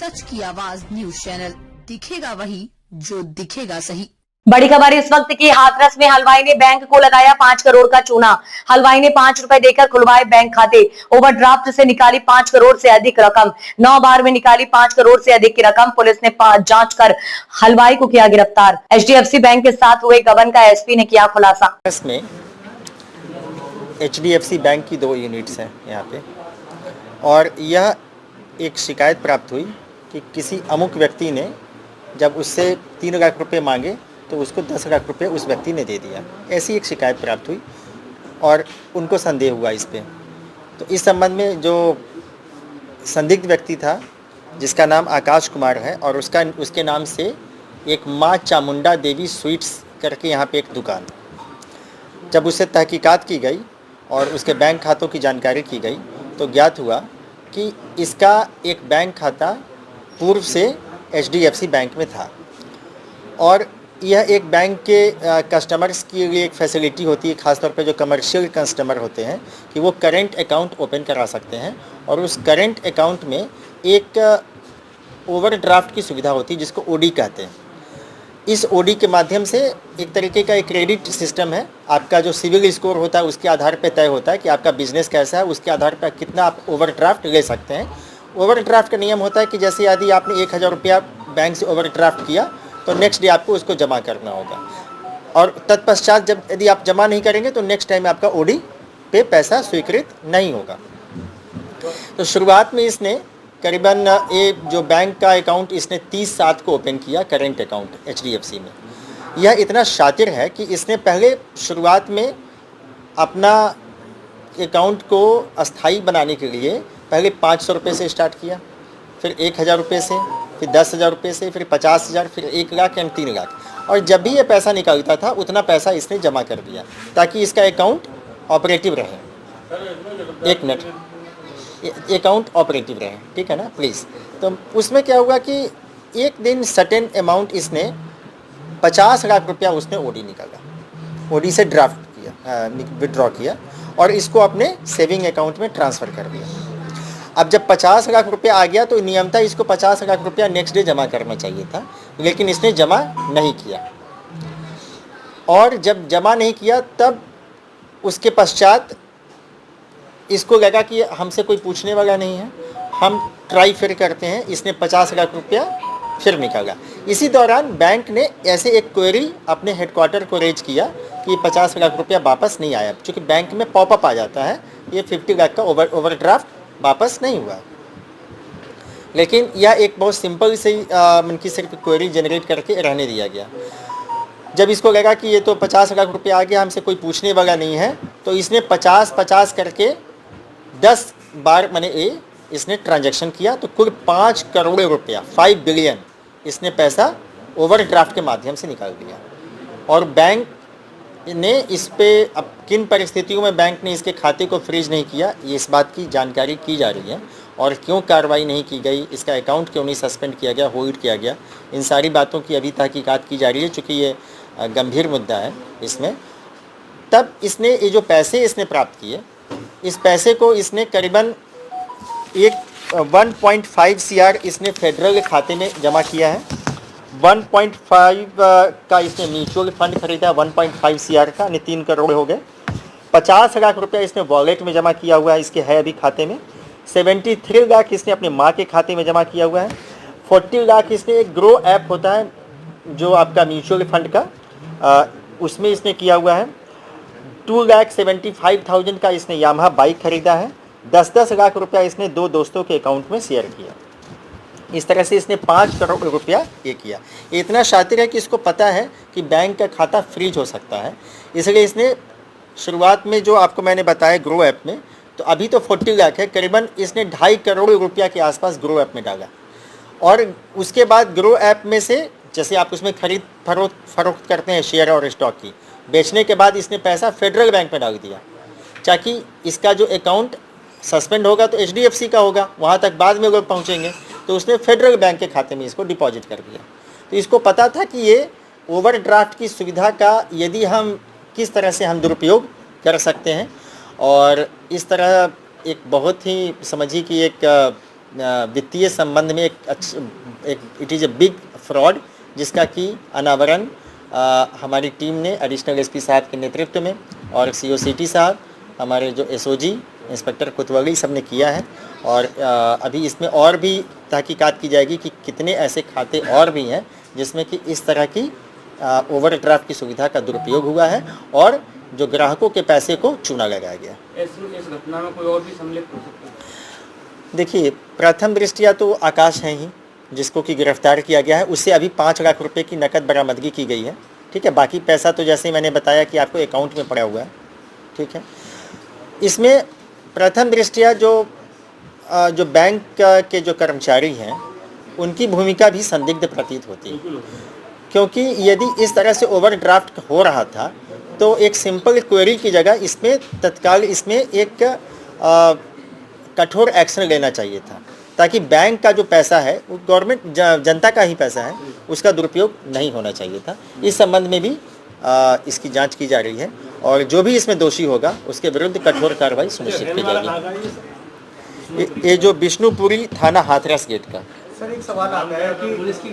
सच की आवाज news channel, दिखेगा वही जो दिखेगा सही। बड़ी खबर इस वक्त की। हाथरस में हलवाई ने बैंक को लगाया 5 करोड़ का चूना। हलवाई ने 5 रुपए देकर खुलवाए बैंक खाते। ओवरड्राफ्ट से निकाली 5 करोड़ से अधिक रकम। 9 बार में निकाली 5 करोड़ से अधिक की रकम। पुलिस ने जांच कर हलवाई को किया गिरफ्तार। एचडीएफसी बैंक के साथ हुए गबन का एसपी ने किया खुलासा। में एचडीएफसी बैंक की 2 यूनिट्स हैं यहाँ पे, और यह एक शिकायत प्राप्त हुई कि किसी अमुक व्यक्ति ने जब उससे 3 लाख रुपए मांगे तो उसको 10 लाख रुपए उस व्यक्ति ने दे दिया। ऐसी एक शिकायत प्राप्त हुई और उनको संदेह हुआ इस पर। तो इस संबंध में जो संदिग्ध व्यक्ति था, जिसका नाम आकाश कुमार है, और उसके नाम से एक माँ चामुंडा देवी स्वीट्स करके यहाँ पे एक दुकान, जब उससे तहकीकात की गई और उसके बैंक खातों की जानकारी की गई तो ज्ञात हुआ कि इसका एक बैंक खाता पूर्व से एचडीएफसी बैंक में था, और यह एक बैंक के कस्टमर्स के लिए एक फैसिलिटी होती है, ख़ासतौर पे जो कमर्शियल कस्टमर होते हैं, कि वो करेंट अकाउंट ओपन करा सकते हैं, और उस करेंट अकाउंट में एक ओवरड्राफ्ट की सुविधा होती है जिसको ओडी कहते हैं। इस ओडी के माध्यम से एक तरीके का एक क्रेडिट सिस्टम है। आपका जो सिविल स्कोर होता है उसके आधार पर तय होता है कि आपका बिजनेस कैसा है, उसके आधार पर कितना आप ओवरड्राफ्ट ले सकते हैं। ओवरड्राफ्ट का नियम होता है कि जैसे यदि आपने 1000 रुपया बैंक से ओवरड्राफ्ट किया तो नेक्स्ट डे आपको उसको जमा करना होगा, और तत्पश्चात जब यदि आप जमा नहीं करेंगे तो नेक्स्ट टाइम आपका ओडी पे पैसा स्वीकृत नहीं होगा। तो शुरुआत में इसने करीबन ये जो बैंक का अकाउंट इसने 30/7 को ओपन किया, करेंट अकाउंट एचडीएफसी में। यह इतना शातिर है कि इसने पहले शुरुआत में अपना अकाउंट को अस्थाई बनाने के लिए पहले 500 रुपये से स्टार्ट किया, फिर 1000 रुपये से, फिर 10,000 रुपये से, फिर 50,000, फिर 1 लाख एंड 3 लाख, और जब भी ये पैसा निकलता था उतना पैसा इसने जमा कर दिया ताकि इसका अकाउंट ऑपरेटिव रहे। 1 मिनट, अकाउंट ऑपरेटिव रहे, ठीक है ना प्लीज़। तो उसमें क्या हुआ कि एक दिन सर्टेन अमाउंट इसने 50 लाख रुपया उसने ओडी निकाला, ओडी से ड्राफ्ट किया, विड्रॉ किया, और इसको अपने सेविंग अकाउंट में ट्रांसफ़र कर दिया। अब जब 50 लाख रुपया आ गया तो नियमतः इसको 50 लाख रुपया नेक्स्ट डे जमा करना चाहिए था, लेकिन इसने जमा नहीं किया, और जब जमा नहीं किया तब उसके पश्चात इसको लगा कि हमसे कोई पूछने वाला नहीं है, हम ट्राई फिर करते हैं। इसने 50 लाख रुपया फिर निकाला। इसी दौरान बैंक ने ऐसे एक क्वेरी अपने हेडक्वार्टर को रेज किया कि 50 लाख रुपया वापस नहीं आया, क्योंकि बैंक में पॉपअप आ जाता है ये 50 लाख का ओवरड्राफ्ट वापस नहीं हुआ। लेकिन यह एक बहुत सिंपल से मन की सिर्फ क्वेरी जनरेट करके रहने दिया गया। जब इसको लगा कि ये तो 50 लाख रुपया आ गया, हमसे कोई पूछने वाला नहीं है, तो इसने 50-50 करके 10 बार इसने ट्रांजैक्शन किया, तो कुल 5 करोड़ रुपया, 5 बिलियन इसने पैसा ओवरड्राफ्ट के माध्यम से निकाल दिया। और बैंक ने इस पे अब किन परिस्थितियों में बैंक ने इसके खाते को फ्रीज नहीं किया, ये इस बात की जानकारी की जा रही है, और क्यों कार्रवाई नहीं की गई, इसका अकाउंट क्यों नहीं सस्पेंड किया गया, होल्ड किया गया, इन सारी बातों की अभी तहकीकात की जा रही है, चूँकि ये गंभीर मुद्दा है इसमें। तब इसने ये जो पैसे इसने प्राप्त किए, इस पैसे को इसने करीबन 1.5 CR इसने फेडरल खाते में जमा किया है। 1.5 का इसने म्यूचुअल फंड खरीदा, 1.5 CR का, यानी 3 करोड़ हो गए। 50 लाख रुपया इसने वॉलेट में जमा किया हुआ है, इसके है अभी खाते में। 73 लाख इसने अपने माँ के खाते में जमा किया हुआ है। 40 लाख इसने एक ग्रो ऐप होता है जो आपका म्यूचुअल फंड का, उसमें इसने किया हुआ है। 2,75,000 का इसने यामाहा बाइक खरीदा है। 10-10 लाख रुपया इसने 2 दोस्तों के अकाउंट में शेयर किया। इस तरह से इसने 5 करोड़ रुपया ये किया। इतना शातिर है कि इसको पता है कि बैंक का खाता फ्रीज हो सकता है, इसलिए इसने शुरुआत में जो आपको मैंने बताया ग्रो ऐप में, तो अभी तो 40 लाख है, करीबन इसने 2.5 करोड़ रुपया के आसपास ग्रो ऐप में डाला। और उसके बाद ग्रो ऐप में से जैसे आप उसमें खरीद फरोख्त करते हैं शेयर और स्टॉक की, बेचने के बाद इसने पैसा फेडरल बैंक में डाल दिया, ताकि इसका जो अकाउंट सस्पेंड होगा तो एचडीएफसी का होगा, वहाँ तक बाद में लोग पहुँचेंगे, तो उसने फेडरल बैंक के खाते में इसको डिपॉजिट कर दिया। तो इसको पता था कि ये ओवरड्राफ्ट की सुविधा का यदि हम किस तरह से हम दुरुपयोग कर सकते हैं, और इस तरह एक बहुत ही समझिए कि एक वित्तीय संबंध में एक it is a big fraud, जिसका कि अनावरण हमारी टीम ने एडिशनल एसपी साहब के नेतृत्व में और सीओसीटी साहब, हमारे जो एसओजी इंस्पेक्टर कुतवली सब ने किया है। और अभी इसमें और भी तहकीकात की जाएगी कि कितने ऐसे खाते और भी हैं जिसमें कि इस तरह की ओवरड्राफ्ट की सुविधा का दुरुपयोग हुआ है और जो ग्राहकों के पैसे को चूना लगाया गया। इस घटना में कोई और भी सम्मिलित हो सकता है? देखिए, प्रथम दृष्टिया तो आकाश है ही जिसको कि गिरफ्तार किया गया है, उससे अभी 5 लाख रुपए की नकद बरामदगी की गई है। ठीक है, बाकी पैसा तो जैसे मैंने बताया कि आपको अकाउंट में पड़ा हुआ है। ठीक है, इसमें प्रथम दृष्टिया जो बैंक के जो कर्मचारी हैं उनकी भूमिका भी संदिग्ध प्रतीत होती है, क्योंकि यदि इस तरह से ओवरड्राफ्ट हो रहा था तो एक सिंपल क्वेरी की जगह इसमें तत्काल इसमें एक कठोर एक्शन लेना चाहिए था, ताकि बैंक का जो पैसा है वो गवर्नमेंट जनता का ही पैसा है, उसका दुरुपयोग नहीं होना चाहिए था। इस संबंध में भी इसकी जांच की जा रही है और जो भी इसमें दोषी होगा उसके विरुद्ध कठोर कार्रवाई सुनिश्चित की जाएगी। ये जो विष्णुपुरी थाना हाथरस गेट का सर, एक सवाल आता है कि पुलिस की